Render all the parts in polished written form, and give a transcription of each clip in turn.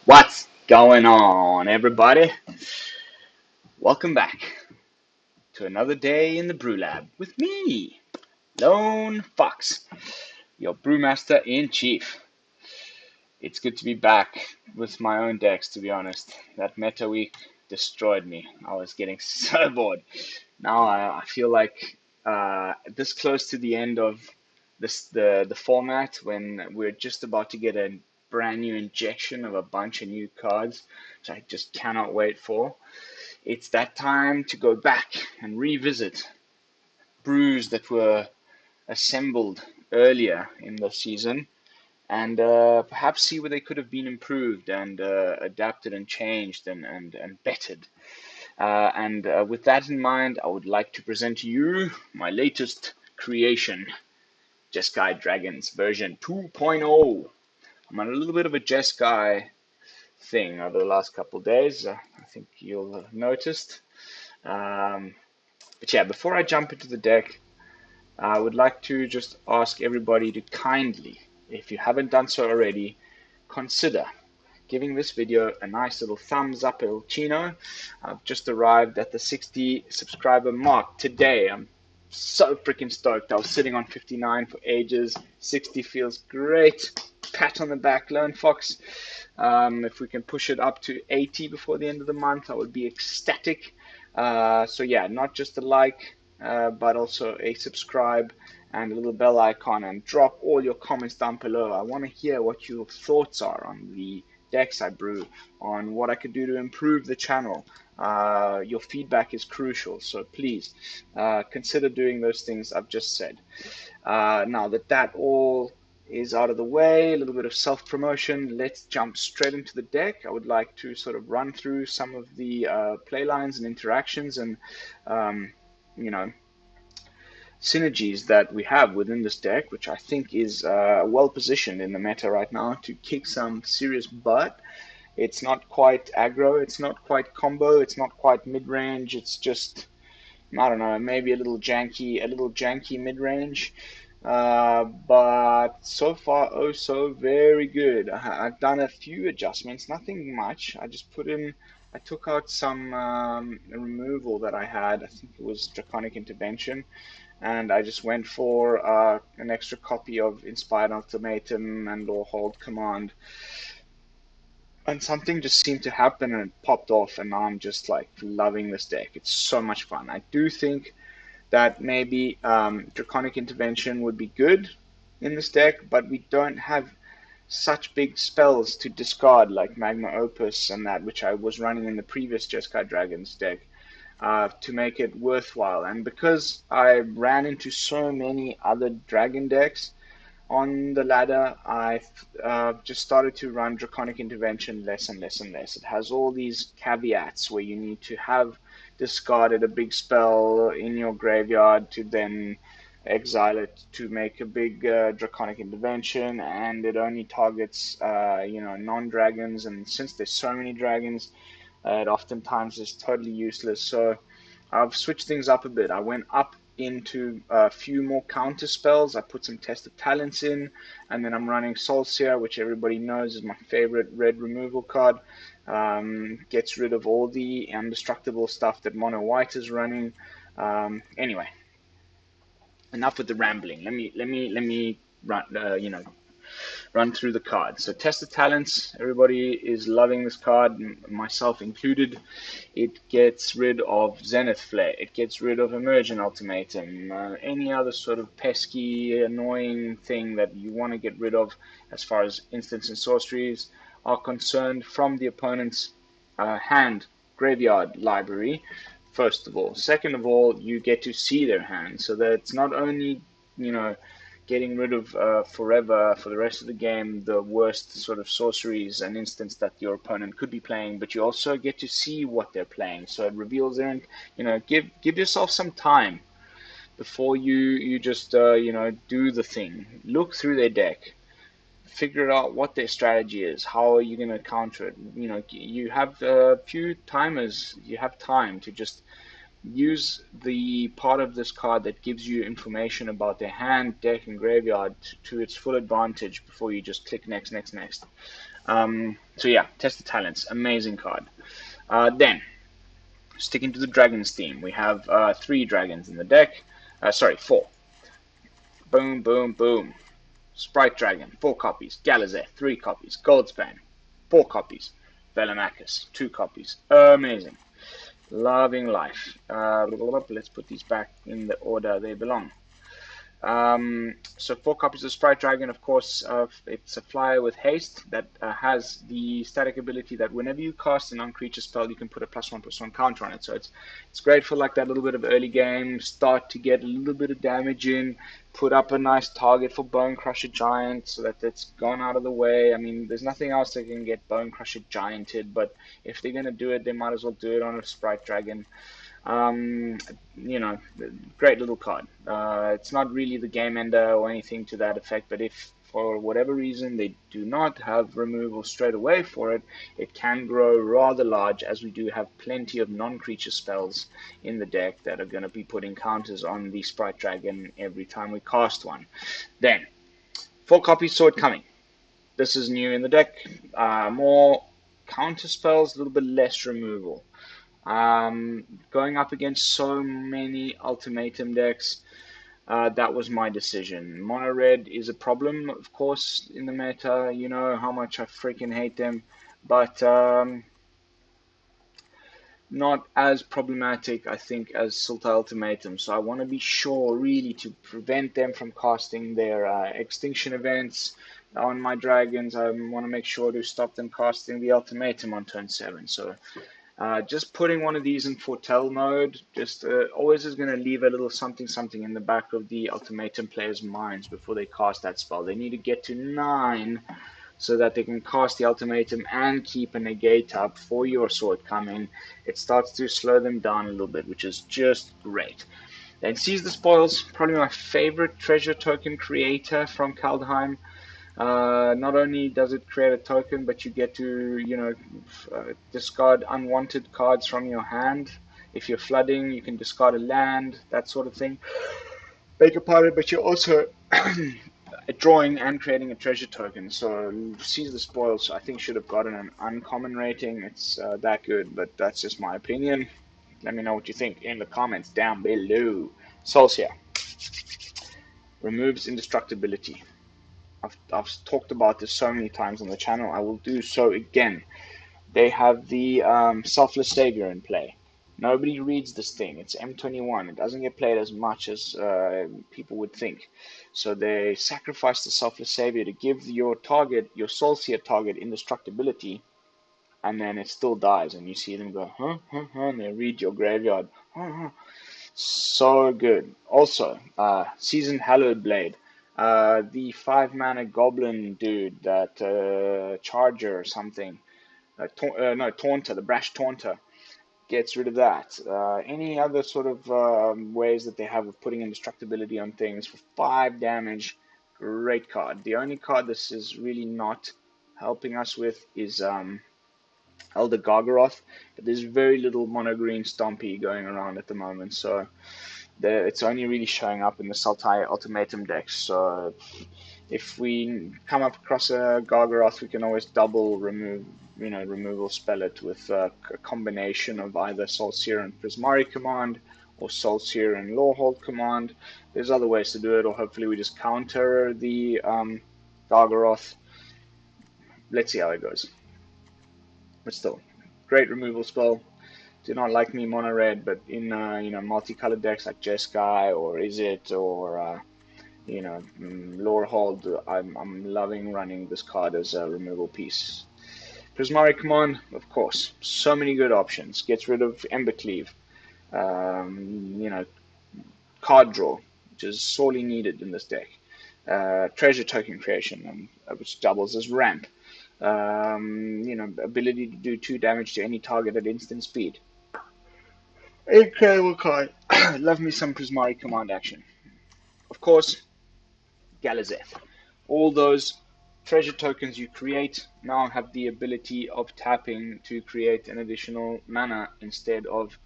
What's going on, everybody? Welcome back to another day in the BrewLab with me, Lone Fox, your brewmaster in chief. It's good to be back with my own decks, to be honest. That meta week destroyed me. I was getting so bored. Now I feel like this close to the end of the format, when we're just about to get a brand new injection of a bunch of new cards, which I just cannot wait for. It's that time to go back and revisit brews that were assembled earlier in the season, and perhaps see where they could have been improved and adapted and changed and bettered. And with that in mind, I would like to present to you my latest creation, Jeskai Dragons version 2.0. I'm on a little bit of a Jeskai thing over the last couple of days. I think you'll have noticed. But yeah, before I jump into the deck, I would like to just ask everybody to kindly, if you haven't done so already, consider giving this video a nice little thumbs up, El Chino. I've just arrived at the 60 subscriber mark today. I'm so freaking stoked. I was sitting on 59 for ages. 60 feels great. Pat on the back, Lone Fox. If we can push it up to 80 before the end of the month, I would be ecstatic. So yeah, not just a like, but also a subscribe and a little bell icon, and drop all your comments down below. I want to hear what your thoughts are on the decks I brew, on what I could do to improve the channel. Your feedback is crucial, so please consider doing those things I've just said. Now that all is out of the way, a little bit of self-promotion, let's jump straight into the deck. I would like to sort of run through some of the play lines and interactions and synergies that we have within this deck, which I think is well positioned in the meta right now to kick some serious butt. It's not quite aggro, it's not quite combo, it's not quite mid-range, it's just, I don't know, maybe a little janky mid-range. But so far, oh so very good. I've done a few adjustments, nothing much. I took out some removal that I had. I think it was Draconic Intervention, and I just went for an extra copy of Inspired Ultimatum and Lorehold Command. And something just seemed to happen and it popped off, and now I'm just like loving this deck. It's so much fun. I do think that maybe Draconic Intervention would be good in this deck, but we don't have such big spells to discard like Magma Opus and that, which I was running in the previous Jeskai Dragons deck, to make it worthwhile. And because I ran into so many other dragon decks on the ladder, I've just started to run Draconic Intervention less and less and less. It has all these caveats where you need to have discarded a big spell in your graveyard to then exile it to make a big Draconic Intervention, and it only targets non-dragons, and since there's so many dragons, it oftentimes is totally useless. So I've switched things up a bit. I went up into a few more counter spells. I put some Test of Talents in, and then I'm running Soul Sear, which everybody knows is my favorite red removal card. Gets rid of all the indestructible stuff that Mono White is running. Anyway, enough with the rambling. Let me run through the cards. So Test of Talents, everybody is loving this card, myself included. It gets rid of Zenith Flare, it gets rid of Emergent Ultimatum, any other sort of pesky, annoying thing that you want to get rid of as far as instants and sorceries are concerned from the opponent's hand, graveyard, library, first of all. Second of all, you get to see their hand, so that it's not only, getting rid of forever for the rest of the game the worst sort of sorceries and instants that your opponent could be playing, but you also get to see what they're playing. So it reveals their, give yourself some time before you just do the thing. Look through their deck, figure out what their strategy is. How are you going to counter it? You have a few timers. You have time to just use the part of this card that gives you information about their hand, deck, and graveyard to its full advantage before you just click next, next, next. So yeah, Test the Talents, amazing card. Then, sticking to the dragons theme, we have 3 dragons in the deck. Sorry, 4. Boom, boom, boom. Sprite Dragon, 4 copies. Galazeth, 3 copies. Goldspan, 4 copies. Velomachus, 2 copies. Amazing. Loving life. Let's put these back in the order they belong. So 4 copies of Sprite Dragon, of course, it's a flyer with haste that has the static ability that whenever you cast a non-creature spell, you can put a +1/+1 counter on it. So it's great for like that little bit of early game, start to get a little bit of damage in, put up a nice target for Bone Crusher Giant so that it's gone out of the way. I mean, there's nothing else that can get Bone Crusher Gianted, but if they're going to do it, they might as well do it on a Sprite Dragon. You know, great little card. It's not really the game ender or anything to that effect, but if for whatever reason they do not have removal straight away for it, it can grow rather large, as we do have plenty of non-creature spells in the deck that are going to be putting counters on the Sprite Dragon every time we cast one. Then, 4 copies Sword Coming. This is new in the deck. More counter spells, a little bit less removal. Going up against so many ultimatum decks, that was my decision. Mono red is a problem, of course, in the meta. You know how much I freaking hate them, but not as problematic, I think, as Sultai Ultimatum. So I want to be sure, really, to prevent them from casting their extinction events on my dragons. I want to make sure to stop them casting the Ultimatum on turn 7. So just putting one of these in foretell mode just always is going to leave a little something something in the back of the ultimatum players' minds before they cast that spell. They need to get to 9 so that they can cast the ultimatum and keep a negate up for your Sword Coming. It starts to slow them down a little bit, which is just great. Then Seize the Spoils, probably my favorite treasure token creator from Kaldheim. Not only does it create a token, but you get to, you know, discard unwanted cards from your hand. If you're flooding, you can discard a land, that sort of thing. Beg your pardon, but you're also drawing and creating a treasure token. So Seize the Spoils, I think, should have gotten an uncommon rating. It's that good, but that's just my opinion. Let me know what you think in the comments down below. Soul Sear removes indestructibility. I've talked about this so many times on the channel. I will do so again. They have the Selfless Savior in play. Nobody reads this thing. It's M21. It doesn't get played as much as people would think. So they sacrifice the Selfless Savior to give your target, your Soul Sear target, indestructibility, and then it still dies. And you see them go, huh, huh, huh, and they read your graveyard. Huh, huh. So good. Also, Seasoned Hallowed Blade. The 5-mana goblin dude, that charger or something, no, Taunter, the Brash Taunter, gets rid of that. Any other sort of ways that they have of putting indestructibility on things for 5 damage, great card. The only card this is really not helping us with is Elder Gargaroth, but there's very little mono green Stompy going around at the moment, so it's only really showing up in the Sultai Ultimatum decks. So if we come up across a Gargaroth, we can always double removal spell it with a combination of either Soul Sear and Prismari Command, or Soul Sear and Lorehold Command. There's other ways to do it, or hopefully we just counter the Gargaroth. Let's see how it goes. But still, great removal spell. Do not like me mono red, but in multicolored decks like Jeskai or Is It or Lorehold, I'm loving running this card as a removal piece. Prismari Command, of course, so many good options. Gets rid of Embercleave, card draw, which is sorely needed in this deck. Treasure token creation, which doubles as ramp. Ability to do 2 damage to any target at instant speed. Incredible card. Love me some Prismari Command action. Of course, Galazeth. All those treasure tokens you create now have the ability of tapping to create an additional mana instead of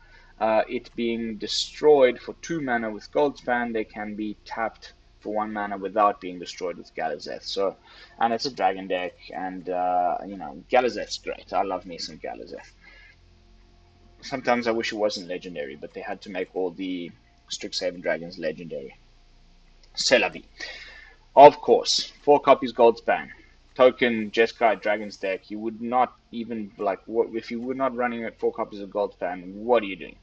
it being destroyed for 2 mana with Goldspan, they can be tapped for 1 mana without being destroyed with Galazeth. So, and it's a dragon deck, and you know, Galazeth's great. I love me some Galazeth. Sometimes I wish it wasn't legendary, but they had to make all the Strixhaven dragons legendary. C'est la vie. Of course, 4 copies Goldspan. Token Jeskai Dragons deck. You would not even, like, if you were not running at 4 copies of Goldspan, what are you doing?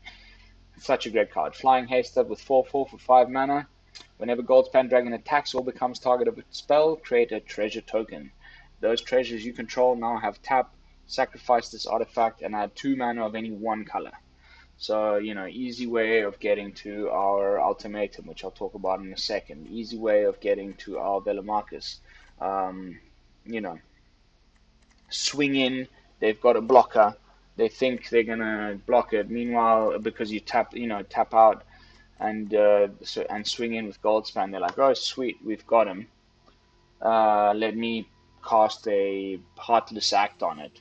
Such a great card. Flying Haste up with 4/4 for 5 mana. Whenever Goldspan Dragon attacks or becomes target of a spell, create a treasure token. Those treasures you control now have tap, sacrifice this artifact, and add 2 mana of any one color. So, you know, easy way of getting to our ultimatum, which I'll talk about in a second. Easy way of getting to our Velomachus. You know, swing in, they've got a blocker, they think they're gonna block it. Meanwhile, because you tap out and swing in with Goldspan, they're like, oh sweet, we've got him. Let me cast a Heartless Act on it.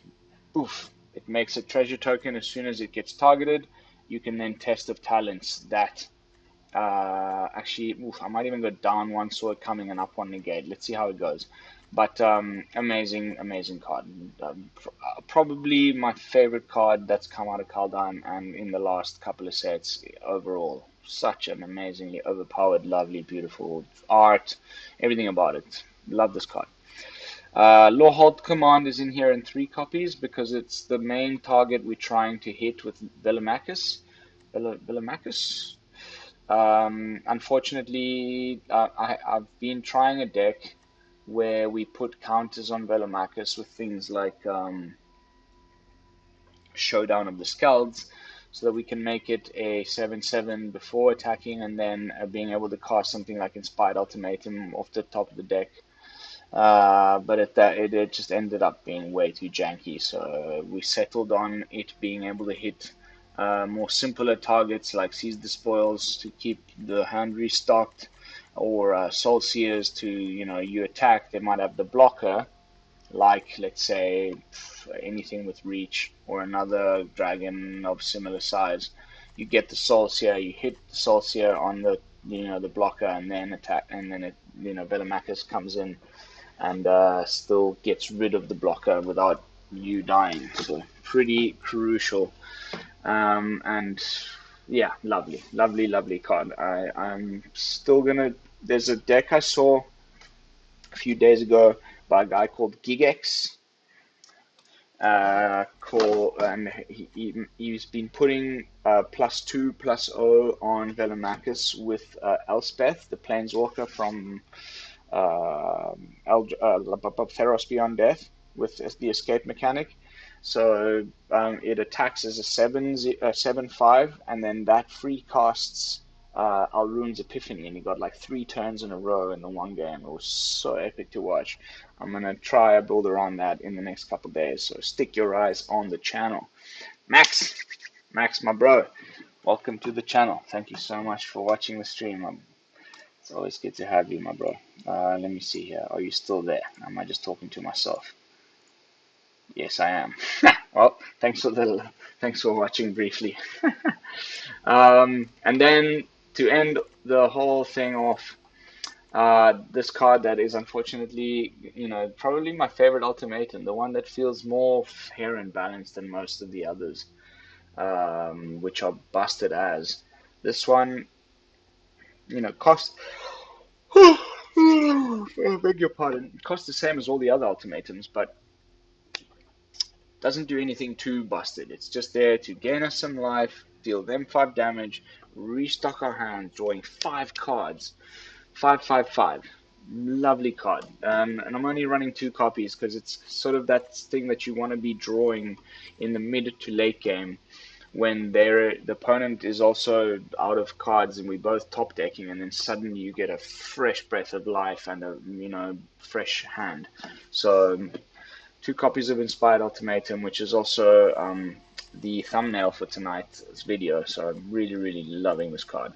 Oof! It makes a treasure token as soon as it gets targeted. You can then test of talents that. Actually, oof, I might even go down one, saw it coming, and up one negate. Let's see how it goes. But amazing card. Probably my favorite card that's come out of Kaldheim and in the last couple of sets overall. Such an amazingly overpowered, lovely, beautiful art. Everything about it. Love this card. Lorehold Command is in here in 3 copies because it's the main target we're trying to hit with Velomachus. Velomachus? Unfortunately, I've been trying a deck where we put counters on Velomachus with things like Showdown of the Skalds, so that we can make it a 7/7 before attacking, and then being able to cast something like Inspired Ultimatum off the top of the deck. But it just ended up being way too janky, so we settled on it being able to hit more simpler targets like Seize the Spoils to keep the hand restocked, or Soul Sears to, you know, you attack, they might have the blocker, like let's say anything with reach or another dragon of similar size. You get the Soul Sear, you hit the Soul Sear on the, you know, the blocker, and then attack, and then it, you know, Velomachus comes in and still gets rid of the blocker without you dying. So pretty crucial. And yeah, lovely card. I'm still gonna. There's a deck I saw a few days ago by a guy called Gigex. And he's been putting +2/+0 on Velomachus with Elspeth, the Planeswalker from Theros Beyond Death, with the escape mechanic. So it attacks as a 7/5, and then that free casts Alrune's Epiphany, and he got like 3 turns in a row in the one game. It was so epic to watch. I'm gonna try a build around that in the next couple days, so stick your eyes on the channel. Max, my bro, welcome to the channel. Thank you so much for watching the stream. It's always good to have you, my bro. Let me see here. Are you still there? Am I just talking to myself? Yes, I am. Well, thanks for watching briefly. And then to end the whole thing off, this card that is unfortunately, you know, probably my favorite ultimatum, the one that feels more fair and balanced than most of the others, which are busted as. This one, you know, cost. I beg your pardon. Costs the same as all the other ultimatums, but doesn't do anything too busted. It's just there to gain us some life, deal them 5 damage, restock our hand, drawing 5 cards. 5/5/5. Lovely card. And I'm only running 2 copies because it's sort of that thing that you want to be drawing in the mid to late game, when the opponent is also out of cards and we both top decking, and then suddenly you get a fresh breath of life and a, you know, fresh hand. So 2 copies of Inspired Ultimatum, which is also the thumbnail for tonight's video. So I'm really loving this card,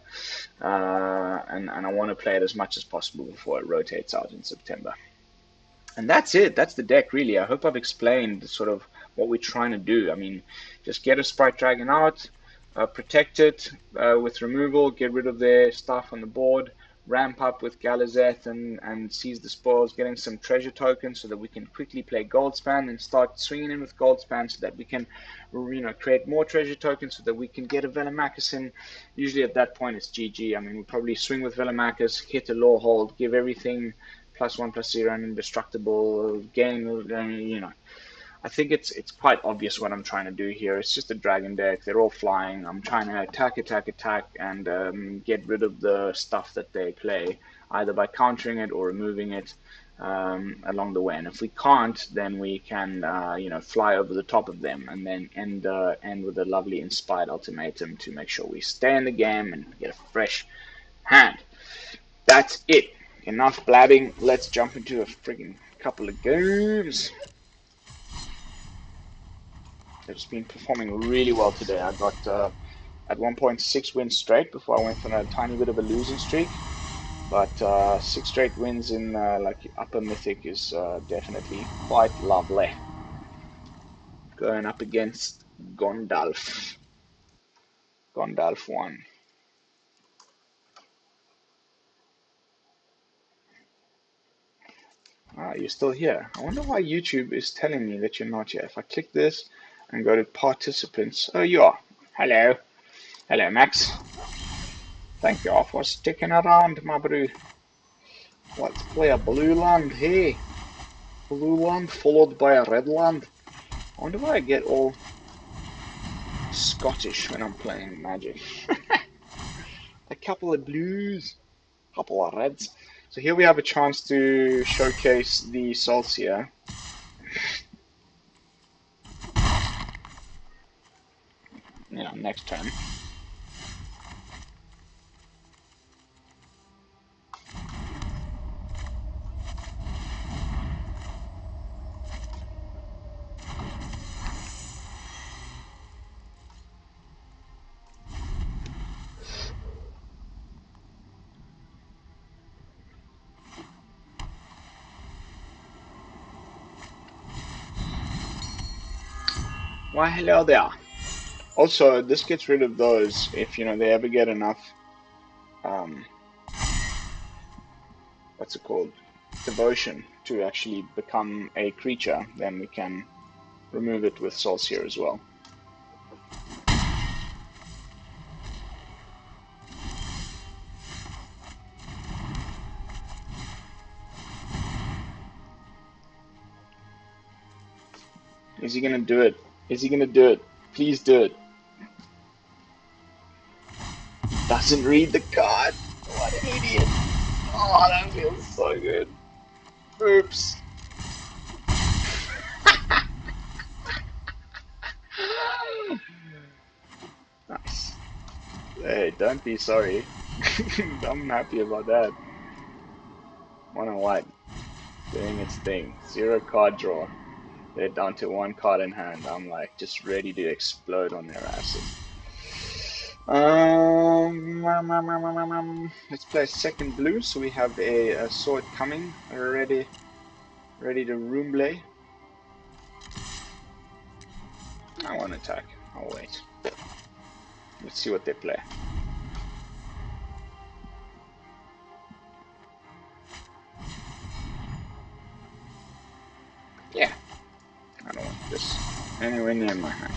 and I want to play it as much as possible before it rotates out in September. And that's it. That's the deck, really. I hope I've explained sort of what we're trying to do. I mean, just get a Sprite Dragon out, protect it with removal, get rid of their stuff on the board, ramp up with Galazeth and seize the spoils, getting some treasure tokens so that we can quickly play Goldspan and start swinging in with Goldspan so that we can, create more treasure tokens so that we can get a Velomachus in. Usually at that point it's GG. I mean, we'll probably swing with Velomachus, hit a Lorehold, give everything +1/+0 and indestructible, gain, I think it's quite obvious what I'm trying to do here. It's just a dragon deck. They're all flying. I'm trying to attack, and get rid of the stuff that they play, either by countering it or removing it along the way. And if we can't, then we can, fly over the top of them and then end with a lovely Inspired Ultimatum to make sure we stay in the game and get a fresh hand. That's it. Enough blabbing. Let's jump into a friggin' couple of games. They've just been performing really well today. I got at one point 6 wins straight before I went on a tiny bit of a losing streak. But 6 straight wins in like upper mythic is definitely quite lovely. Going up against Gondalf. Gondalf won. You're still here. I wonder why YouTube is telling me that you're not here. If I click this and go to participants, oh, you are. Hello. Hello, Max. Thank you all for sticking around, my brew. Let's play a blue land, hey. Blue land followed by a red land. I wonder why I get all Scottish when I'm playing Magic. A couple of blues, a couple of reds. So here we have a chance to showcase the Soul Sear. Next turn. Why, hello there. Also, this gets rid of those if, they ever get enough, what's it called, devotion to actually become a creature, then we can remove it with Soul Sear as well. Is he gonna do it? Is he gonna do it? Please do it. Doesn't read the card. What an idiot. Oh, that feels so good. Oops. Nice. Hey, don't be sorry. I'm happy about that. Mono white doing its thing. 0 card draw. They're down to 1 card in hand. I'm like just ready to explode on their asses. Let's play second blue. So we have a sword coming ready to roomblay. I won't attack. I'll wait. Let's see what they play. Yeah, I don't want this anywhere near my hand.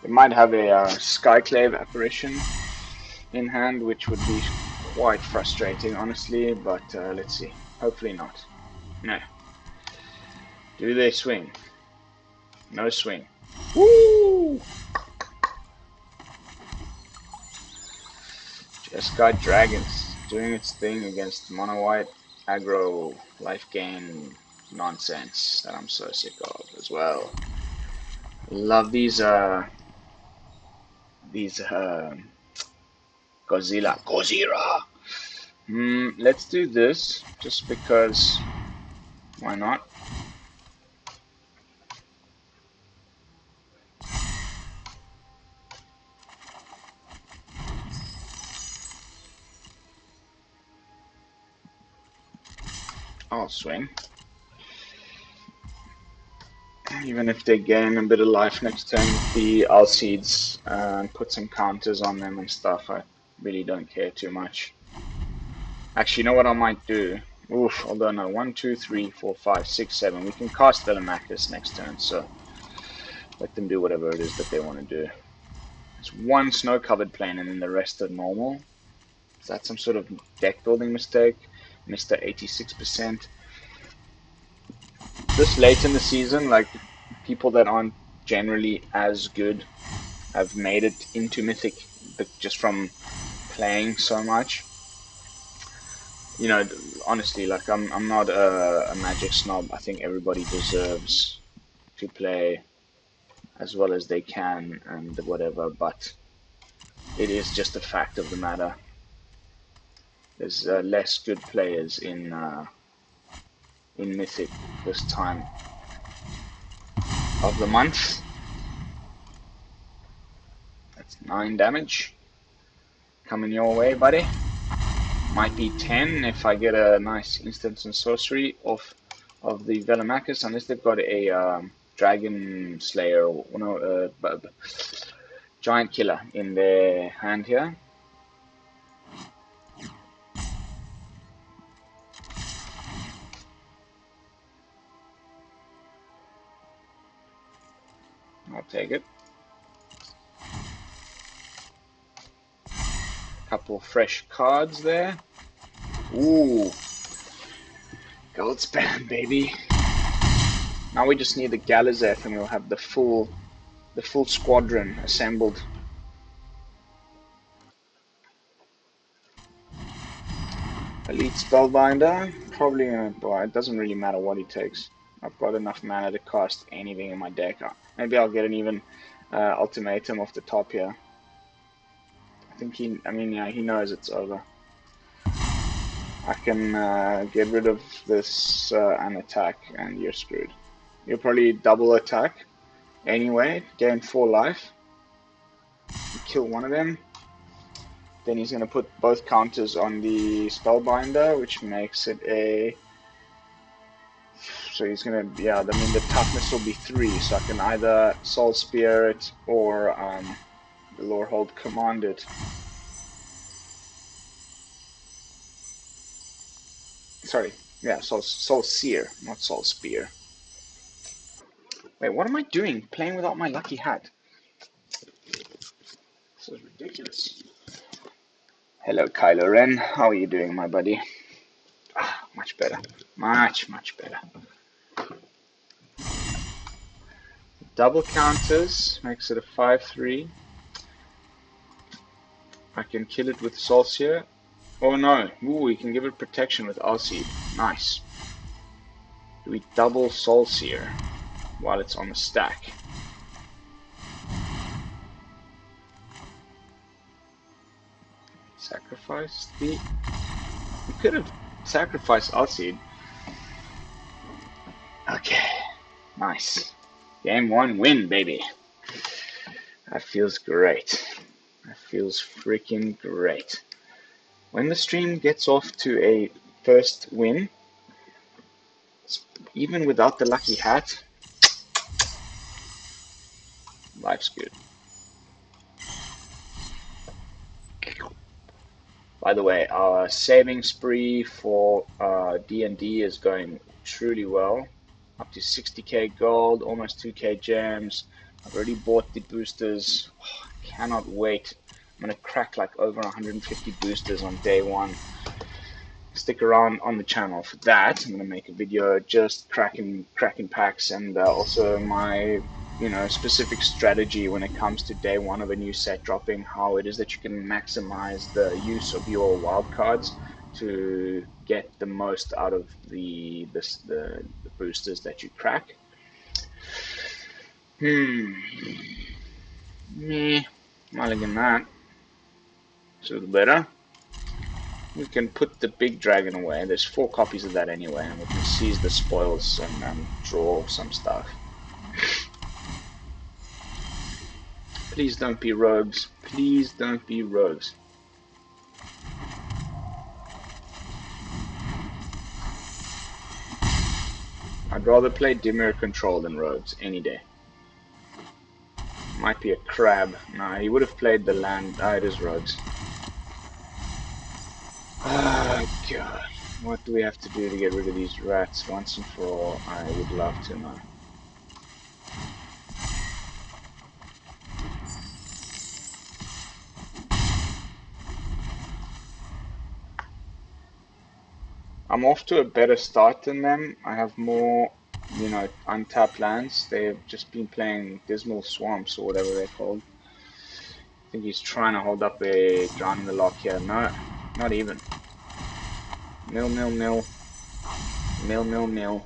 They might have a Skyclave apparition in hand, which would be quite frustrating, honestly, but let's see. Hopefully not. No. Do they swing? No swing. Woo! Jeskai Dragons doing its thing against mono white aggro life gain nonsense that I'm so sick of as well. Love these Godzilla. Let's do this just because why not? I'll swing. Even if they gain a bit of life next turn with the Alseeds and put some counters on them and stuff, I really don't care too much. Actually, you know what I might do? Oof, although no, 1, 2, 3, 4, 5, 6, 7. We can cast Velomachus next turn, so let them do whatever it is that they want to do. There's one snow-covered plane and then the rest are normal. Is that some sort of deck building mistake? Mr. 86%. This late in the season, like, people that aren't generally as good have made it into Mythic, but just from playing so much. You know, honestly, like, I'm not a Magic snob. I think everybody deserves to play as well as they can and whatever, but it is just a fact of the matter. There's less good players in Mythic this time of the month. That's 9 damage coming your way, buddy. Might be 10 if I get a nice instance and sorcery of the Velomachus, unless they've got a Dragon Slayer or no, Giant Killer in their hand here. I'll take it. Couple fresh cards there. Ooh, Goldspan, baby. Now we just need the Galazeth and we'll have the full squadron assembled. Elite Spellbinder, probably gonna buy. It doesn't really matter what he takes. I've got enough mana to cast anything in my deck. Maybe I'll get an even ultimatum off the top here. I think he knows it's over. I can get rid of this and attack, and you're screwed. You'll probably double attack anyway, gain 4 life. You kill one of them. Then he's going to put both counters on the Spellbinder, which makes it a... So he's going to, yeah, I mean the toughness will be 3, so I can either Soul Spear it or the Lorehold Command it. Sorry, yeah, Soul Sear, not Soul Spear. Wait, what am I doing? Playing without my lucky hat. This is ridiculous. Hello, Kylo Ren. How are you doing, my buddy? Ah, much better. Much, much better. Double counters makes it a 5/3. I can kill it with Soul Sear. Oh no. Ooh, we can give it protection with Alseed. Nice. Do we double Soul Sear while it's on the stack? Sacrifice the... We could have sacrificed Alseed. Okay. Nice. Game 1 win, baby. That feels great. That feels freaking great. When the stream gets off to a first win, even without the lucky hat, life's good. By the way, our saving spree for D&D is going truly well. Up to 60k gold, almost 2k gems. I've already bought the boosters. Oh, cannot wait. I'm going to crack like over 150 boosters on day 1. Stick around on the channel for that. I'm going to make a video just cracking packs and also my specific strategy when it comes to day 1 of a new set dropping, how it is that you can maximize the use of your wildcards to get the most out of the boosters that you crack. Mulligan that. It's a little better. We can put the big dragon away. There's 4 copies of that anyway, and we can seize the spoils and draw some stuff. Please don't be rogues. Please don't be rogues. I'd rather play Dimir Control than Rogues any day. Might be a crab. No, he would have played the land. Ah, it is Rogues. Ah, God. What do we have to do to get rid of these rats once and for all? I would love to know. I'm off to a better start than them. I have more, you know, untapped lands. They've just been playing Dismal Swamps or whatever they're called. I think he's trying to hold up a Drown in the Lock here. No, not even. Mill, mill, mill. Mill, mill, mill.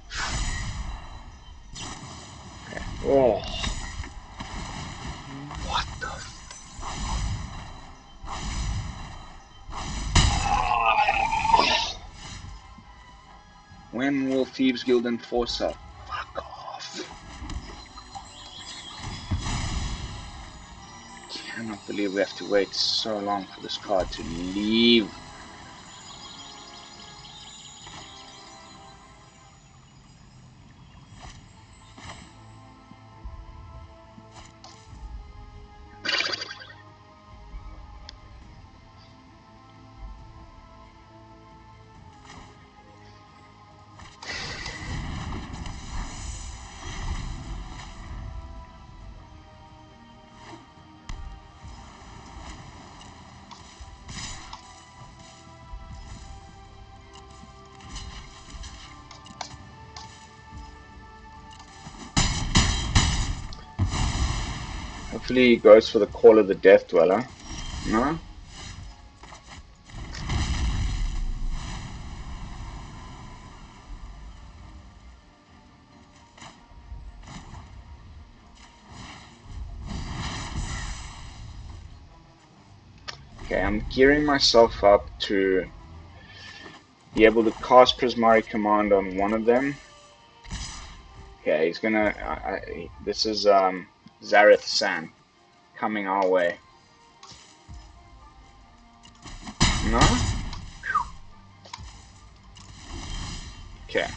Okay. Oh. What the When will Thieves Guild Enforcer? Fuck off. Cannot believe we have to wait so long for this card to leave. Hopefully he goes for the Call of the Death Dweller. No? Okay, I'm gearing myself up to be able to cast Prismari Command on one of them. Okay, he's gonna... this is Zareth San coming our way. No? Okay.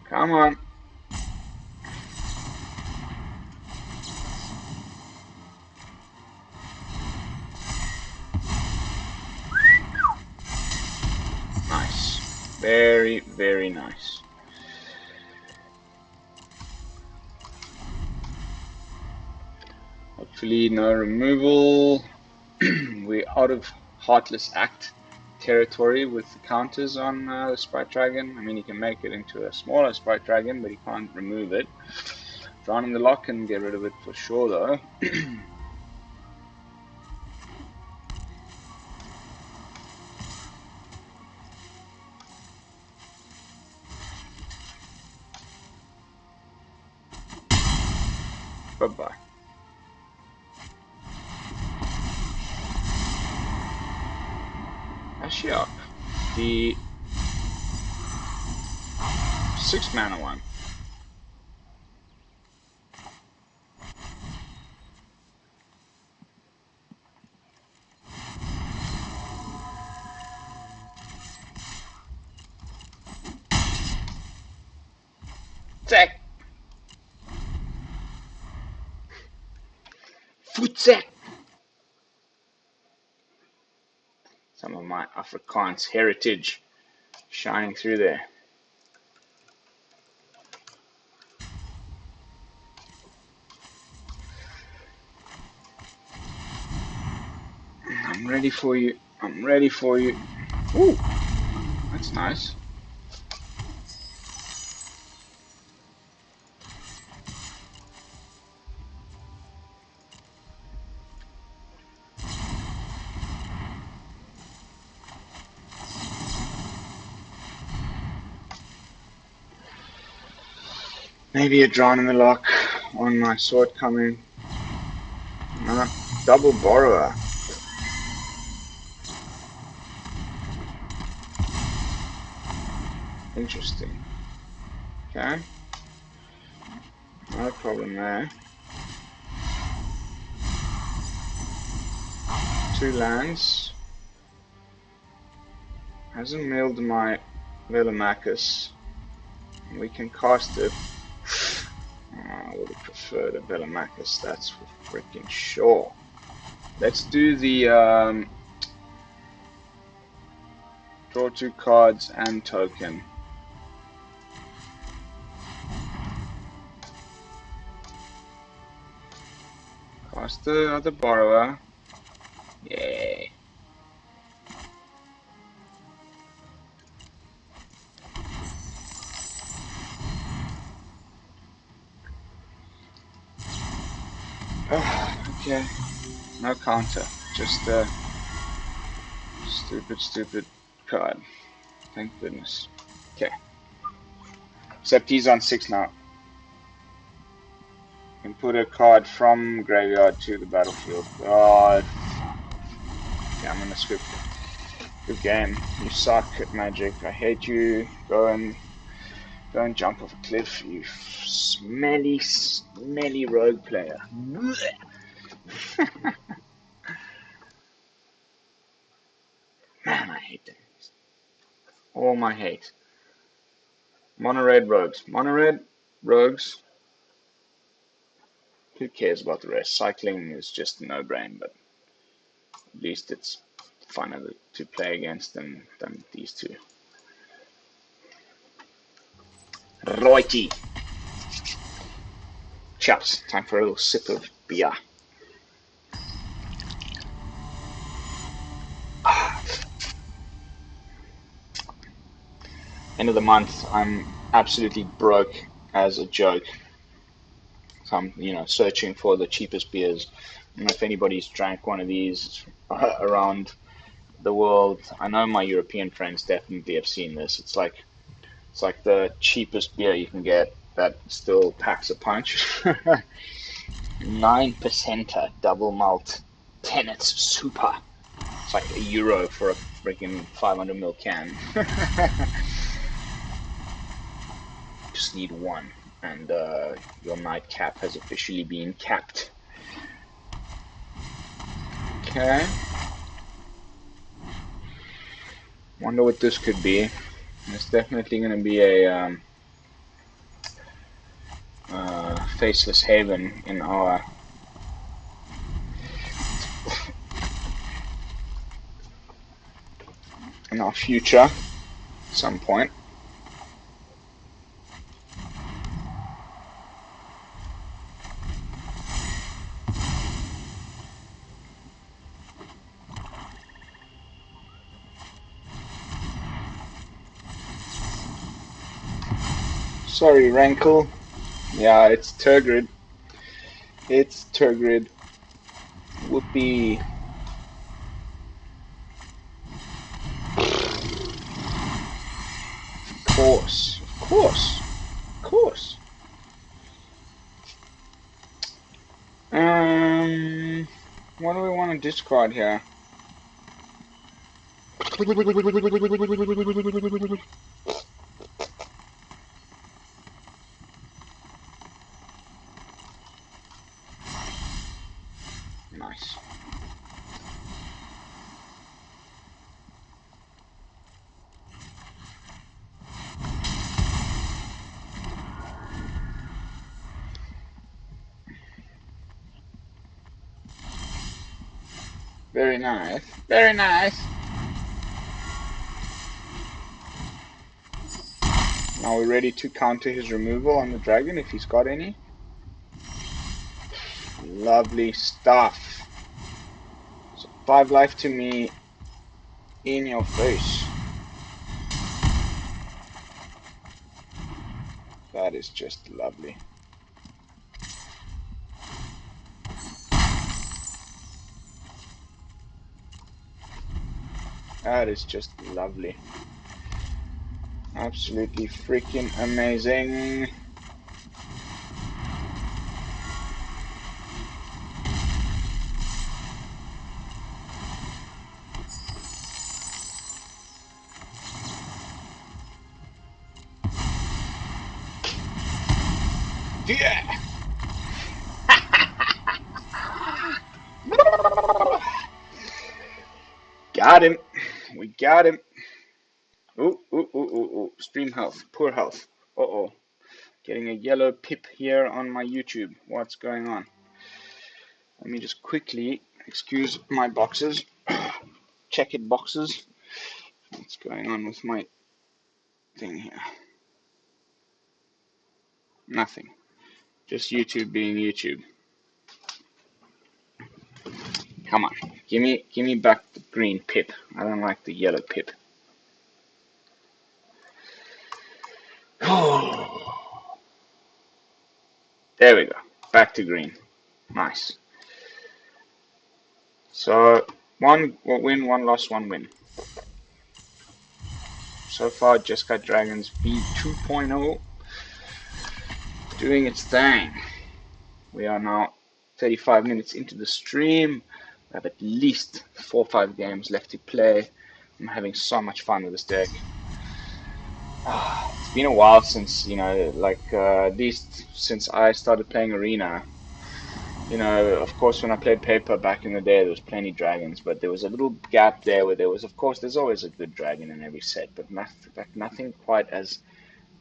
Come on. Nice. Very, very nice. Hopefully no removal. We're out of Heartless Act territory with the counters on the Sprite Dragon. I mean, you can make it into a smaller Sprite Dragon, but you can't remove it. Drown in the Lock can get rid of it for sure, though. Bye-bye. Ashiok, the 6-mana one. Zack! Futzak! Some of my Afrikaans heritage shining through there. I'm ready for you. I'm ready for you. Ooh, that's nice. Maybe a Drown in the Lock on my sword coming. No, double borrower. Interesting. Okay. No problem there. 2 lands. Hasn't milled my Velomachus. We can cast it. I would have preferred a Velomachus, that's for freaking sure. Let's do the draw 2 cards and token. Cast the other borrower. Yay. Oh, okay. No counter. Just a stupid card. Thank goodness. Okay. Except he's on 6 now. Can put a card from graveyard to the battlefield. Oh, okay, I'm gonna script it. Good game. You suck at Magic. I hate you. Go and jump off a cliff, you smelly rogue player. Man, I hate them. All my hate. Mono red rogues. Mono red rogues. Who cares about the rest? Cycling is just a no-brain, but at least it's funner to play against than these two. Righty. Chaps, time for a little sip of beer. End of the month, I'm absolutely broke as a joke. So I'm, searching for the cheapest beers. I don't know if anybody's drank one of these around the world. I know my European friends definitely have seen this. It's like the cheapest beer you can get that still packs a punch. 9% double malt Tenets Super. It's like €1 for a freaking 500ml can. Just need one, and your nightcap has officially been capped. Okay. Wonder what this could be. It's definitely going to be a faceless haven in our future at some point. Sorry, Rankle. Yeah, it's Turgid. It's Turgid. Whoopee. Of course. What do we want to discard here? Nice. Very nice. Very nice. Now we're ready to counter his removal on the dragon if he's got any. Lovely stuff. So 5 life to me in your face. That is just lovely. That is just lovely. Absolutely freaking amazing. Yeah. Got him. We got him. Ooh, ooh, ooh, ooh, ooh. Stream health. Poor health. Uh-oh. Getting a yellow pip here on my YouTube. What's going on? Let me just quickly excuse my boxes. Check it boxes. What's going on with my thing here? Nothing. Just YouTube being YouTube. Come on. Give me back the green pip. I don't like the yellow pip. There we go. Back to green. Nice. So, one win, one loss, one win. So far, Jeskai Dragons V2.0 doing its thing. We are now 35 minutes into the stream. We have at least 4 or 5 games left to play. I'm having so much fun with this deck. It's been a while since, you know, like at least since I started playing Arena. You know, of course, when I played Paper back in the day, there was plenty dragons, but there was a little gap there where there was, of course, there's always a good dragon in every set, but nothing quite as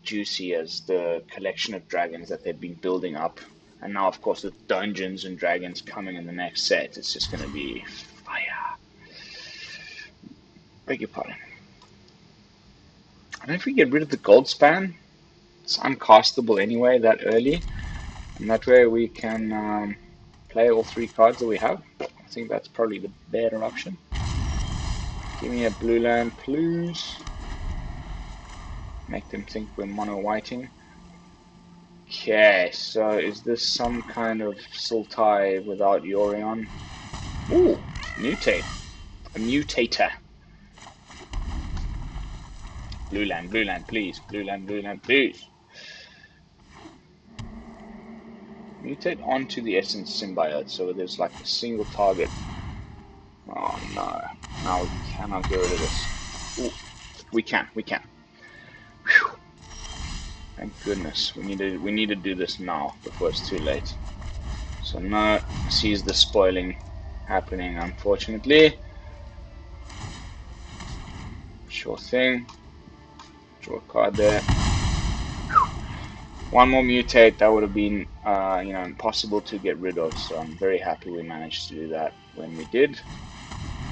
juicy as the collection of dragons that they've been building up. And now, of course, with dungeons and dragons coming in the next set, it's just going to be fire. Beg your pardon. I don't know if we get rid of the Goldspan. It's uncastable anyway that early, and that way we can play all 3 cards that we have. I think that's probably the better option. Give me a blue land, please. Make them think we're mono-whiting. Okay, so is this some kind of Sultai without Yorion? Ooh, mutate. A mutator. Blue land, please. Blue land, please. Mutate onto the Essence Symbiote, so there's like a single target. Oh no. Now we cannot get rid of this. Ooh, we can. Whew. Thank goodness. We need to do this now before it's too late. So no sees the spoiling happening, unfortunately. Sure thing. Draw a card there. One more mutate, that would have been you know, impossible to get rid of, so I'm very happy we managed to do that when we did.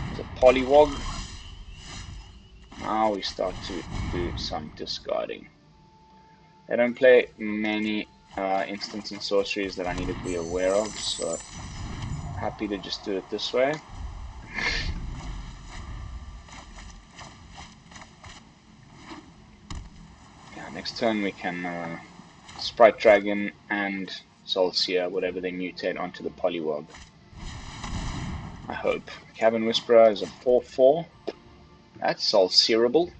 There's a Polywog. Now we start to do some discarding. I don't play many instants and sorceries that I need to be aware of, so happy to just do it this way. Yeah, next turn we can Sprite Dragon and Soul Sear, whatever they mutate, onto the Polywog. I hope. Cavern Whisperer is a 4/4. That's Soul Searable.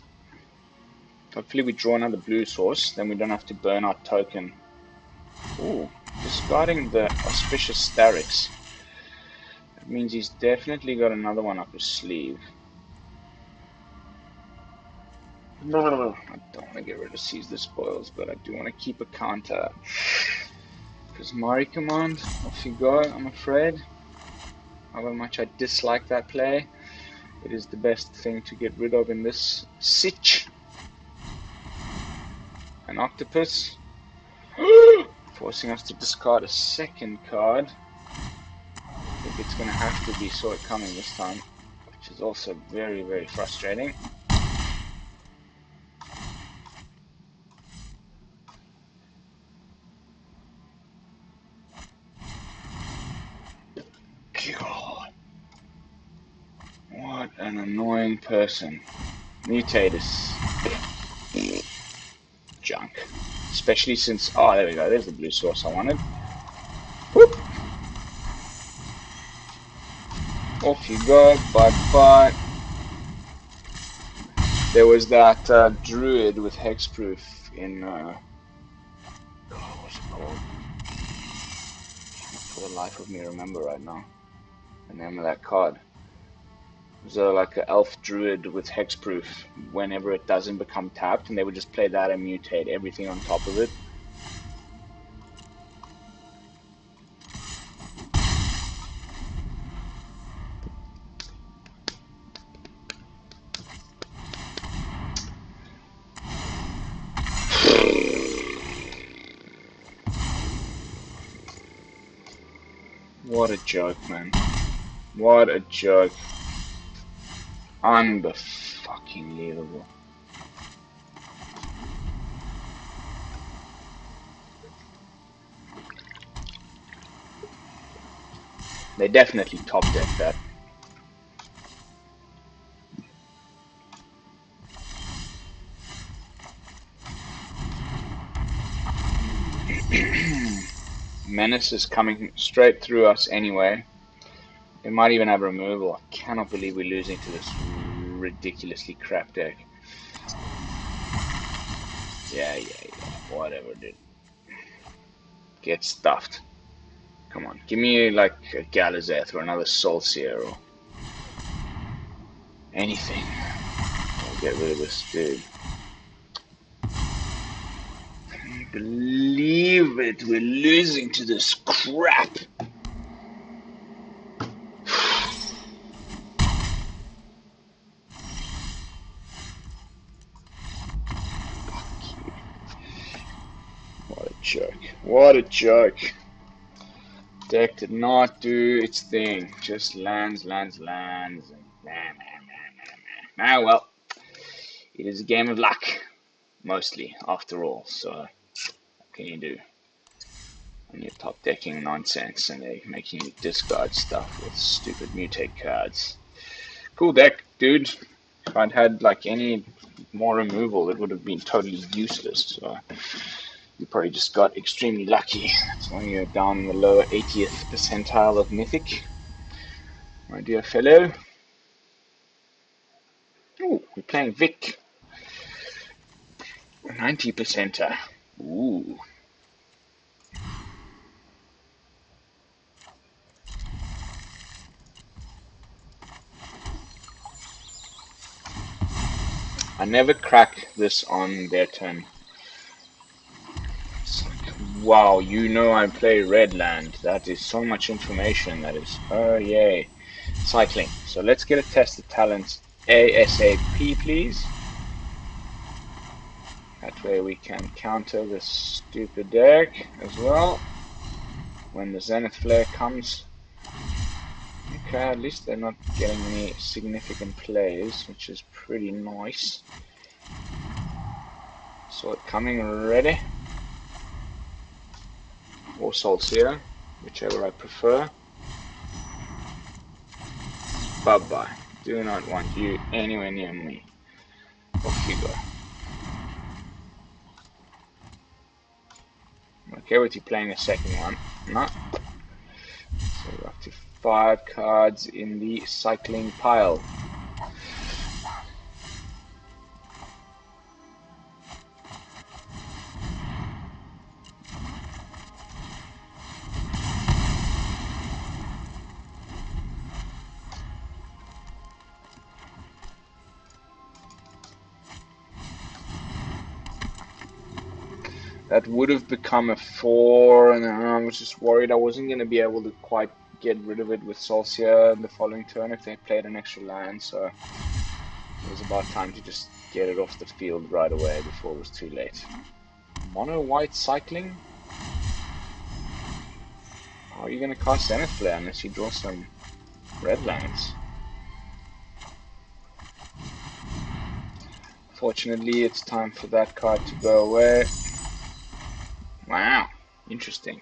Hopefully we draw another blue source, then we don't have to burn our token. Ooh, discarding the Auspicious Starix. That means he's definitely got another one up his sleeve. I don't want to get rid of Seize the Spoils, but I do want to keep a counter. Prismari Command, off you go, I'm afraid. However much I dislike that play, it is the best thing to get rid of in this sitch. An Octopus, forcing us to discard a second card. I think it's going to have to be Saw It Coming this time, which is also very, very frustrating. God, what an annoying person. Mutate is junk. Especially since, oh, there we go, there's the blue source I wanted. Whoop. Off you go, bye. There was that druid with hexproof in, what's it called? For the life of me remember right now the name of that card. It was like an elf druid with hexproof whenever it doesn't become tapped, and they would just play that and mutate everything on top of it. What a joke, man. What a joke. Unfucking-believable. They definitely top deck that. Menace is coming straight through us anyway. They might even have removal. I cannot believe we're losing to this ridiculously crap deck. Yeah. Whatever, dude. Get stuffed. Come on, give me like a Galazeth or another Soul Sear or anything. I'll get rid of this dude. Can you believe it? We're losing to this crap. What a joke. What a joke. Deck did not do its thing. Just lands. And Ah, well. It is a game of luck. Mostly, after all. So, what can you do? When you're top decking nonsense and they're making you discard stuff with stupid mutate cards. Cool deck, dude. If I'd had like any more removal, it would have been totally useless. So you probably just got extremely lucky. That's why you're down in the lower 80th percentile of Mythic, my dear fellow. Ooh, we're playing Vic. 90 percenter. Ooh. I never crack this on their turn. It's like, wow, you know I play red land. That is so much information. That is, oh yay. Cycling. So let's get a test of talents ASAP, please. That way we can counter this stupid deck as well. When the Zenith Flare comes. Okay, at least they're not getting any significant plays, which is pretty nice. Saw it coming already. Or Soul Sear, whichever I prefer. Bye-bye. Do not want you anywhere near me. Off you go. Okay, with you playing a second one. No. So we're up to 5 cards in the cycling pile. That would have become a 4, and I was just worried I wasn't going to be able to quite get rid of it with Soul Sear in the following turn if they played an extra land, so it was about time to just get it off the field right away before it was too late. Mono white cycling? How are you going to cast Zenith Flare unless you draw some red lands? Fortunately, it's time for that card to go away. Wow, interesting.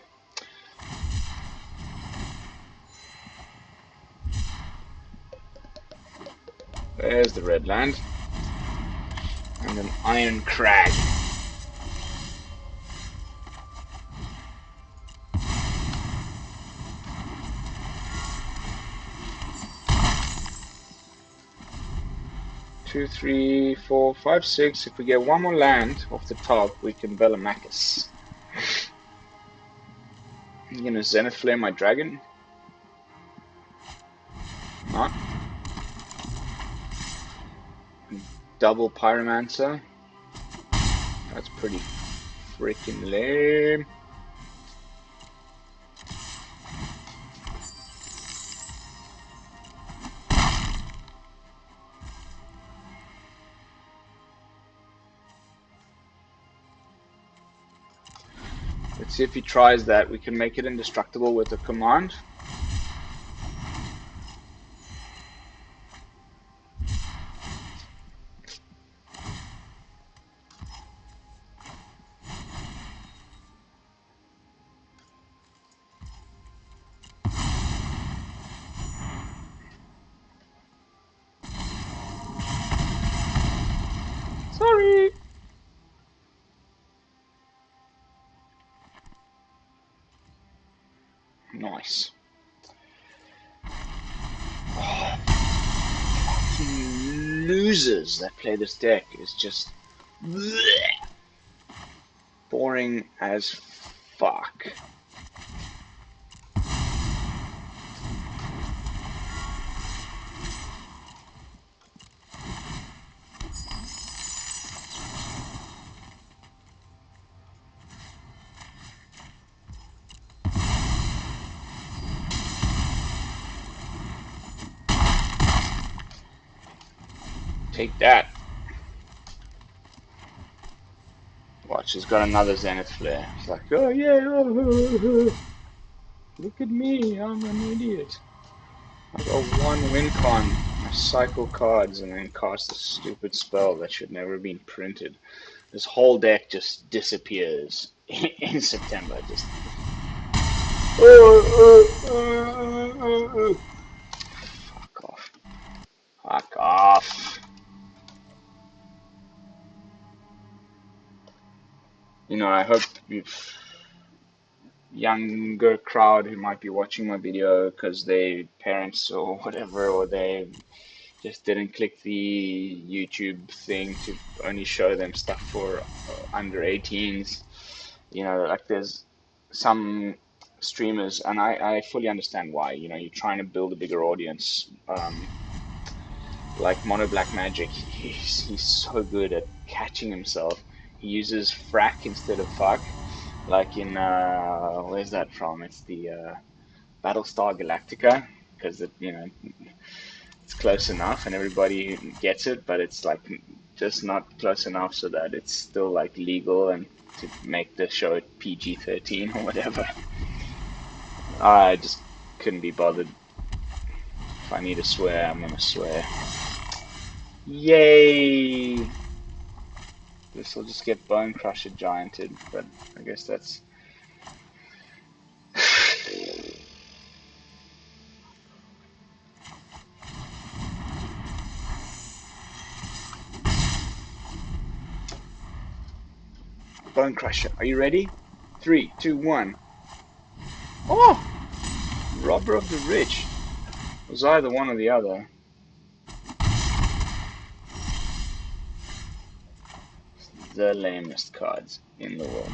There's the red land. And an Iron Crag. Two, three, four, five, six. If we get one more land off the top, we can Velomachus. I'm gonna Zenith Flare my dragon. Not. Double Pyromancer. That's pretty freaking lame. Let's see if he tries that. We can make it indestructible with a command. Sorry. Nice. Oh, fucking losers that play this deck is just bleh, boring as fuck. Take that. Watch, he's got another Zenith Flare. It's like, oh yeah, look at me, I'm an idiot. I got one win con. I cycle cards and then cast a stupid spell that should never have been printed. This whole deck just disappears in September. Just. Fuck off. Fuck off. You know, I hope you've younger crowd who might be watching my video because they parents or whatever, or they just didn't click the YouTube thing to only show them stuff for under 18s. You know, like there's some streamers, and I fully understand why. You know, you're trying to build a bigger audience. Like Mono Black Magic, he's so good at catching himself. He uses frack instead of fuck. Like in where's that from? It's the Battlestar Galactica, because it's close enough and everybody gets it, but it's like just not close enough so that it's still like legal and to make the show PG-13 or whatever. I just couldn't be bothered. If I need to swear, I'm gonna swear. Yay! This will just get Bone Crusher gianted, but I guess that's. Bone Crusher, are you ready? 3, 2, 1. Oh! Robber of the Rich. It was either one or the other. The lamest cards in the world.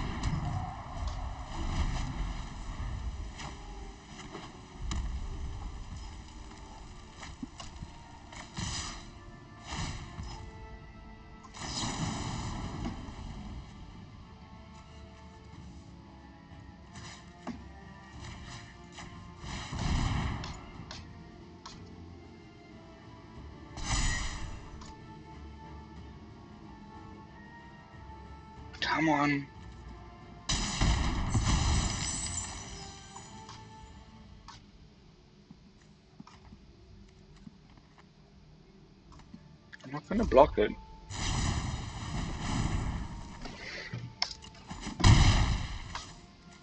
Come on. I'm not gonna block it.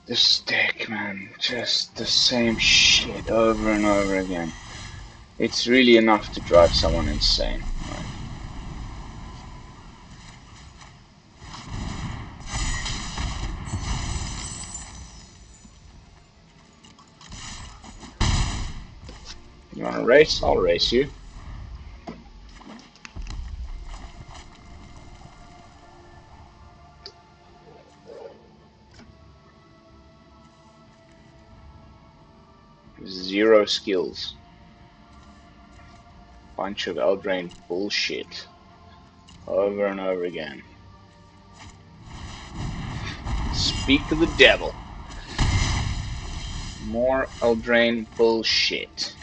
This deck, man, just the same shit over and over again. It's really enough to drive someone insane. Right? You wanna race? I'll race you. Zero skills. Bunch of Eldraine bullshit. Over and over again. Speak to the devil. More Eldraine bullshit.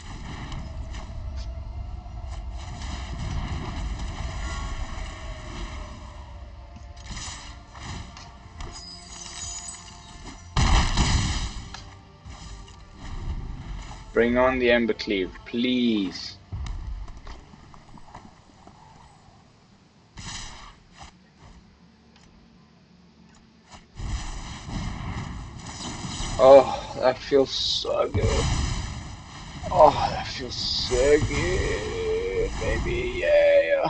Bring on the Embercleave, please. Oh, that feels so good. Oh, that feels so good, baby, yeah.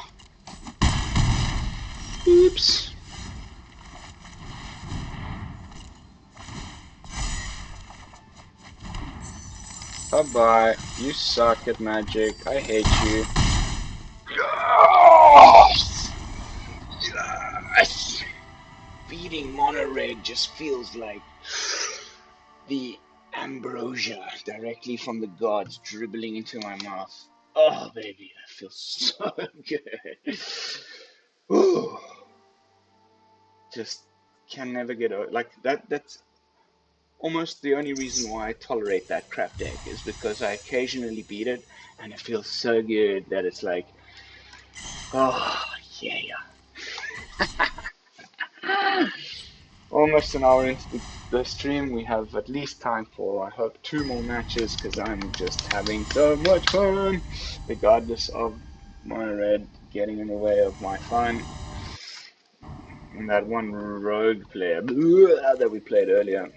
Oops. Bye-bye. You suck at Magic. I hate you. Yes! Yes! Beating Mono Red just feels like the ambrosia directly from the gods dribbling into my mouth. Oh, baby, that feels so good. Ooh. Just can never get over like that. That's almost the only reason why I tolerate that crap deck is because I occasionally beat it and it feels so good that it's like, oh, yeah. Almost an hour into the stream, we have at least time for, I hope, 2 more matches because I'm just having so much fun, regardless of my red getting in the way of my fun. And that one rogue player that we played earlier.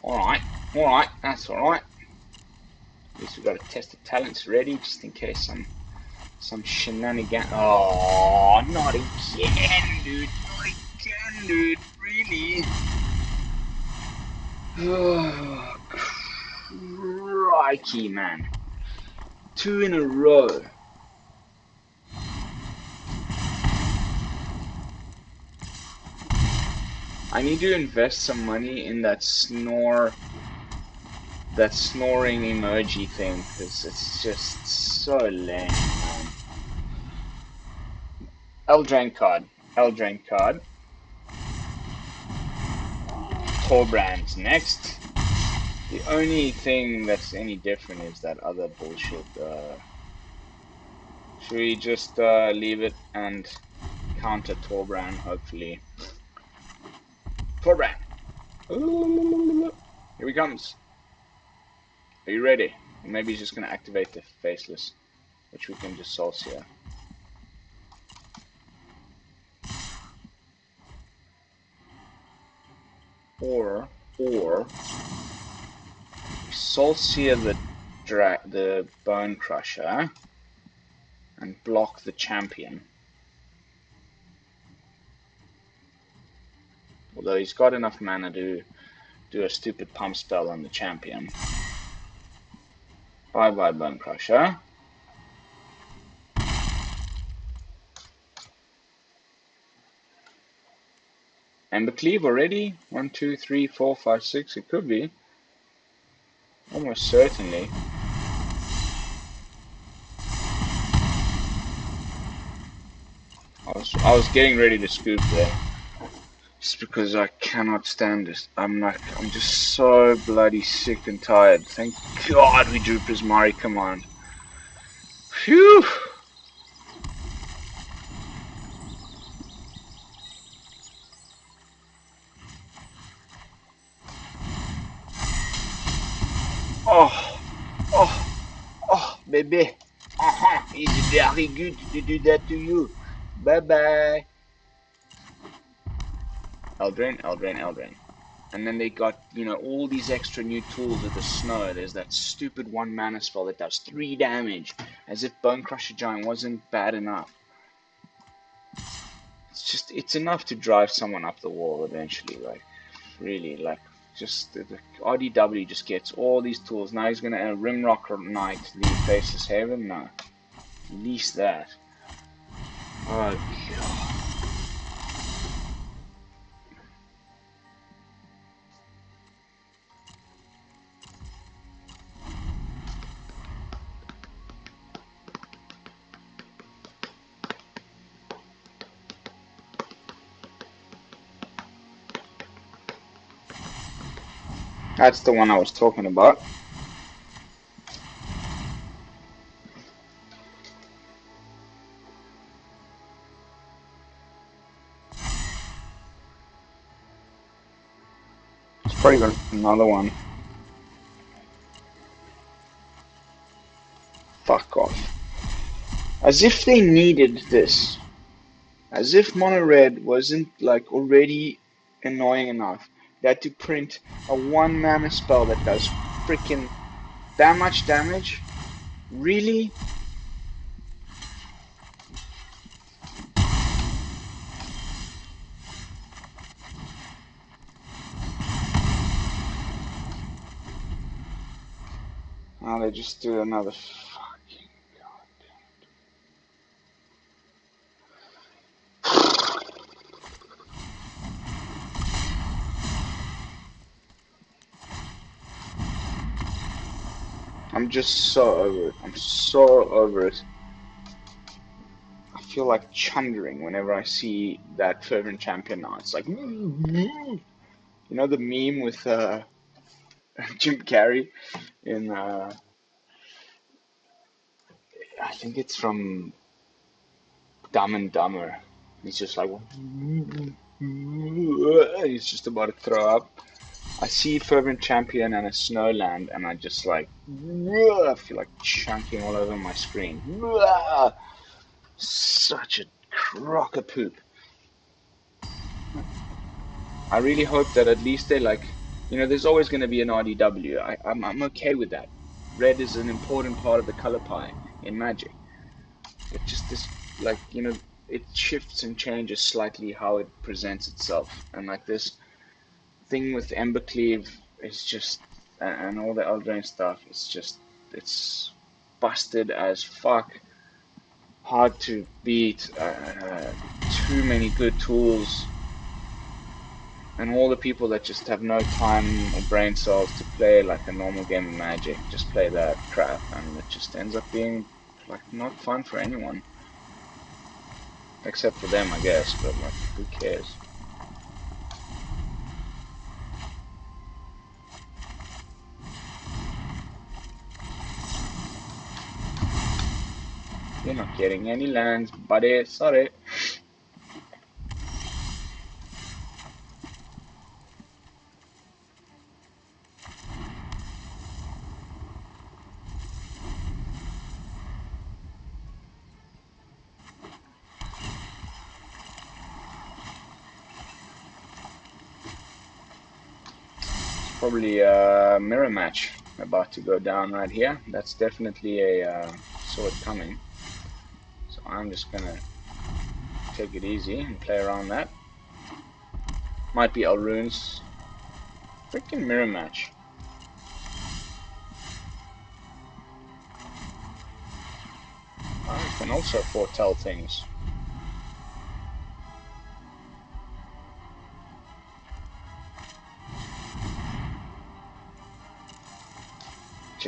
Alright, that's alright. At least we've got a test of talents ready just in case some shenanigan. Oh, not again, dude. Not again, dude. Really? Oh, crikey, man. 2 in a row. I need to invest some money in that snoring emoji thing, because it's just so lame, man. Eldraine card. Torbrand's next. The only thing that's any different is that other bullshit. Should we just leave it and counter Torbrand, hopefully? Torbrand! Here he comes. Are you ready? Or maybe he's just going to activate the Faceless, which we can just Soul Sear. Or Soul Sear the Bone Crusher and block the champion. Although he's got enough mana to do a stupid pump spell on the champion. Bye bye Bone Crusher. Embercleave already? 1, 2, 3, 4, 5, 6. It could be. Almost certainly. I was getting ready to scoop there. Just because I cannot stand this. I'm just so bloody sick and tired. Thank God we drew Prismari Command. Phew! Oh, baby. It's very good to do that to you. Bye bye. Eldraine. And then they got, all these extra new tools with the snow. There's that stupid 1 mana spell that does 3 damage. As if Bone Crusher Giant wasn't bad enough. It's enough to drive someone up the wall eventually, like, really, like, just, the RDW just gets all these tools. Now he's gonna Rimrock Knight the Faceless Haven? No. At least that. Oh, God. That's the one I was talking about. It's probably got another one. fuck off. As if they needed this. As if mono red wasn't like already annoying enough. They had to print a 1-mana spell that does freaking that much damage? Really? Oh, they just do another fucking god. I'm just so over it. I'm so over it. I feel like chundering whenever I see that Fervent Champion now. It's like, you know the meme with Jim Carrey in, I think it's from Dumb and Dumber. He's just like, he's just about to throw up. I see Fervent Champion and a Snowland, and I just like, I feel like chunking all over my screen. Such a crock of poop. I really hope that at least they like, there's always going to be an RDW. I'm okay with that. Red is an important part of the color pie in Magic. But just this, like, it shifts and changes slightly how it presents itself. And like this thing with Embercleave is just, and all the Eldraine stuff, it's busted as fuck. Hard to beat, too many good tools. And all the people that just have no time or brain cells to play like a normal game of Magic, just play that crap, and it just ends up being like not fun for anyone. Except for them, I guess, but like, who cares? You're not getting any lands, buddy, sorry. Probably a mirror match about to go down right here. That's definitely a sword coming. So I'm just gonna take it easy and play around that. Might be Alrune's freaking mirror match. I can also foretell things.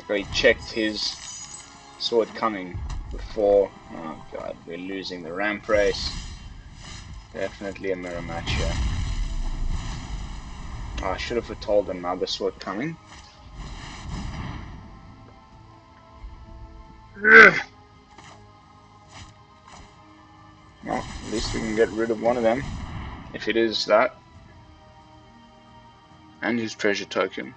He checked his sword coming before. Oh god, we're losing the ramp race. Definitely a mirror match here. Oh, I should have foretold another sword coming. Well, at least we can get rid of one of them, if it is that. And his treasure token.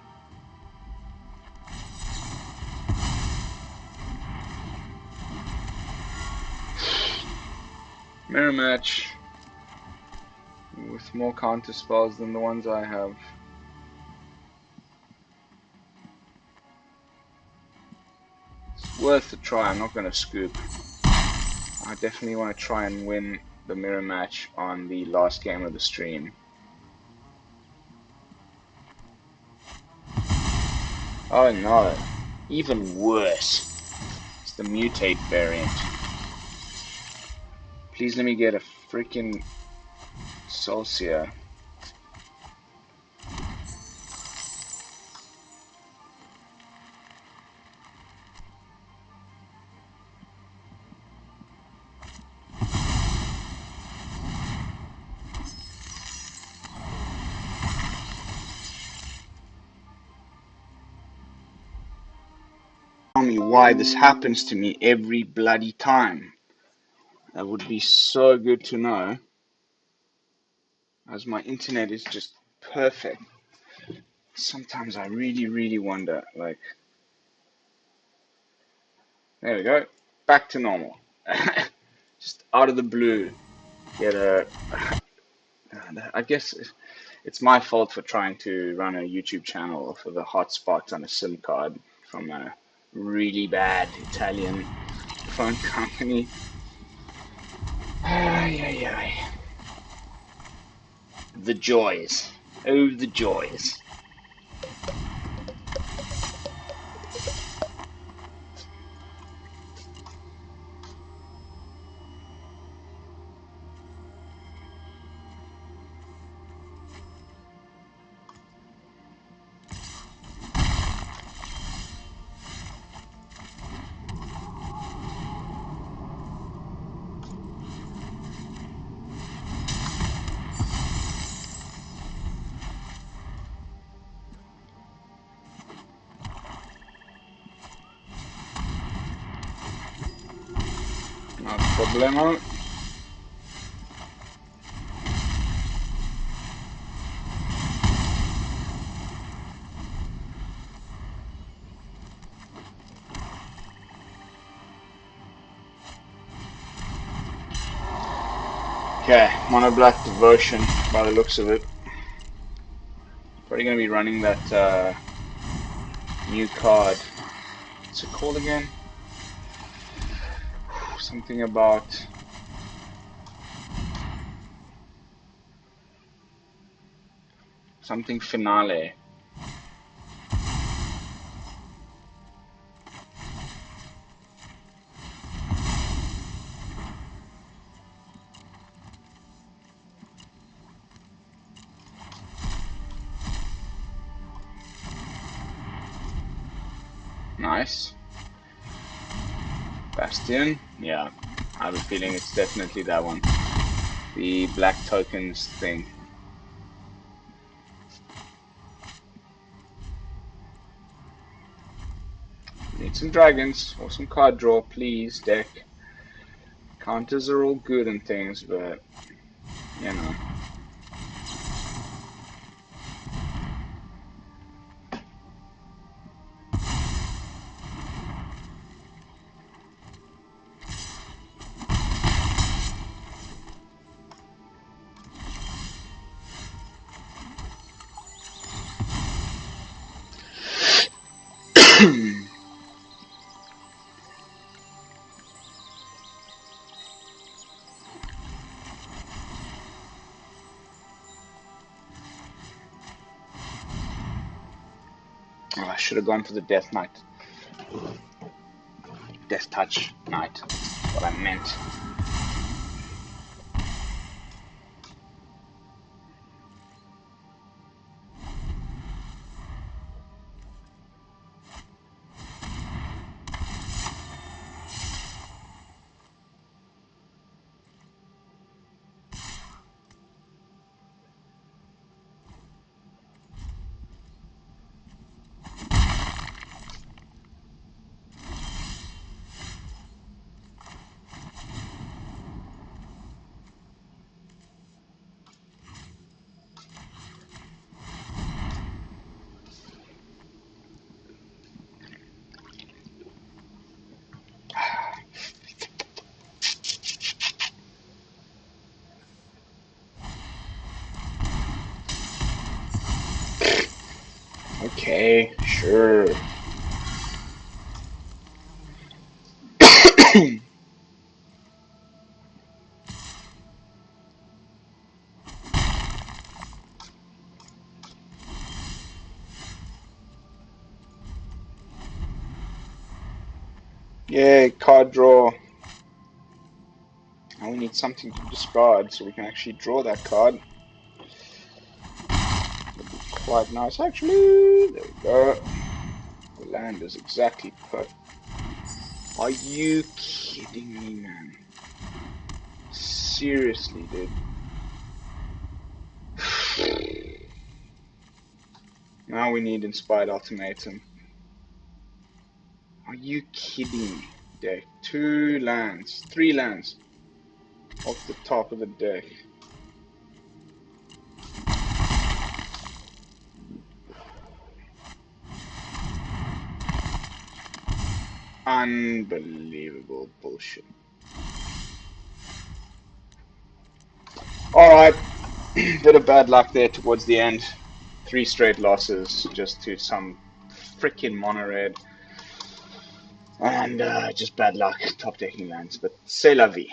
Mirror match with more counter spells than the ones I have. It's worth a try. I'm not going to scoop. I definitely want to try and win the mirror match on the last game of the stream. Oh no, even worse. It's the mutate variant. Please let me get a freaking Soul Sear. Tell me why this happens to me every bloody time. That would be so good to know, as my internet is just perfect. Sometimes I really wonder, like, There we go. Back to normal. Just out of the blue, get a. I guess it's my fault for trying to run a YouTube channel for the hotspot on a SIM card from a really bad Italian phone company. Ay, ay, ay. The joys. Oh, the joys. No problemo. Okay, Mono Black Devotion by the looks of it. Probably going to be running that new card. What's it called again? Something about... something finale. Nice. Bastion? Yeah, I have a feeling it's definitely that one. The black tokens thing. Need some dragons or some card draw, please, deck. Counters are all good and things, but you know. Oh, I should have gone for the Death Knight. Death Touch Knight. That's what I meant. Okay, sure. Yay, card draw. Now we need something to discard so we can actually draw that card. That'd be quite nice, actually. There we go. The land is exactly perfect. Are you kidding me, man? Seriously, dude. Now we need Inspired Ultimatum. Are you kidding me? Deck. 2 lands. 3 lands. Off the top of the deck. Unbelievable bullshit. Alright, bit of bad luck there towards the end. 3 straight losses just to some freaking mono red. And just bad luck top decking lands. But c'est la vie.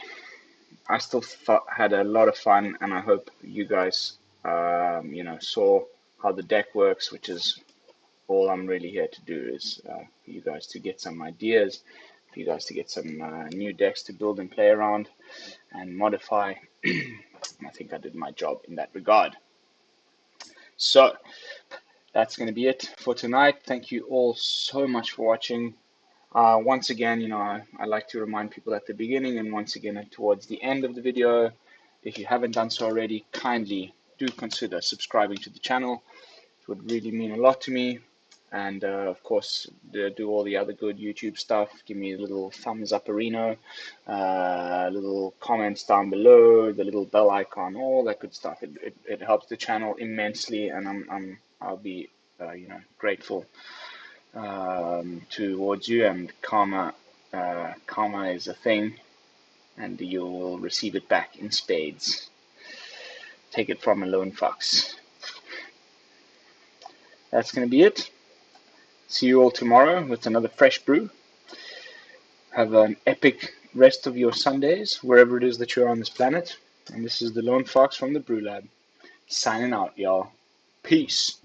I still had a lot of fun, and I hope you guys, saw how the deck works, which is all I'm really here to do is for you guys to get some ideas, for you guys to get some new decks to build and play around and modify. I think I did my job in that regard. So that's going to be it for tonight. Thank you all so much for watching. Once again, I like to remind people at the beginning and once again towards the end of the video, if you haven't done so already, kindly do consider subscribing to the channel. It would really mean a lot to me. And of course, do all the other good YouTube stuff. Give me a little thumbs up, little comments down below, the little bell icon, all that good stuff. It helps the channel immensely, and I'll be grateful towards you. And karma is a thing, and you will receive it back in spades. Take it from a lone fox. That's going to be it. See you all tomorrow with another fresh brew. Have an epic rest of your Sundays, wherever it is that you're on this planet. And this is the Lone Fox from the BrewLab. Signing out, y'all. Peace.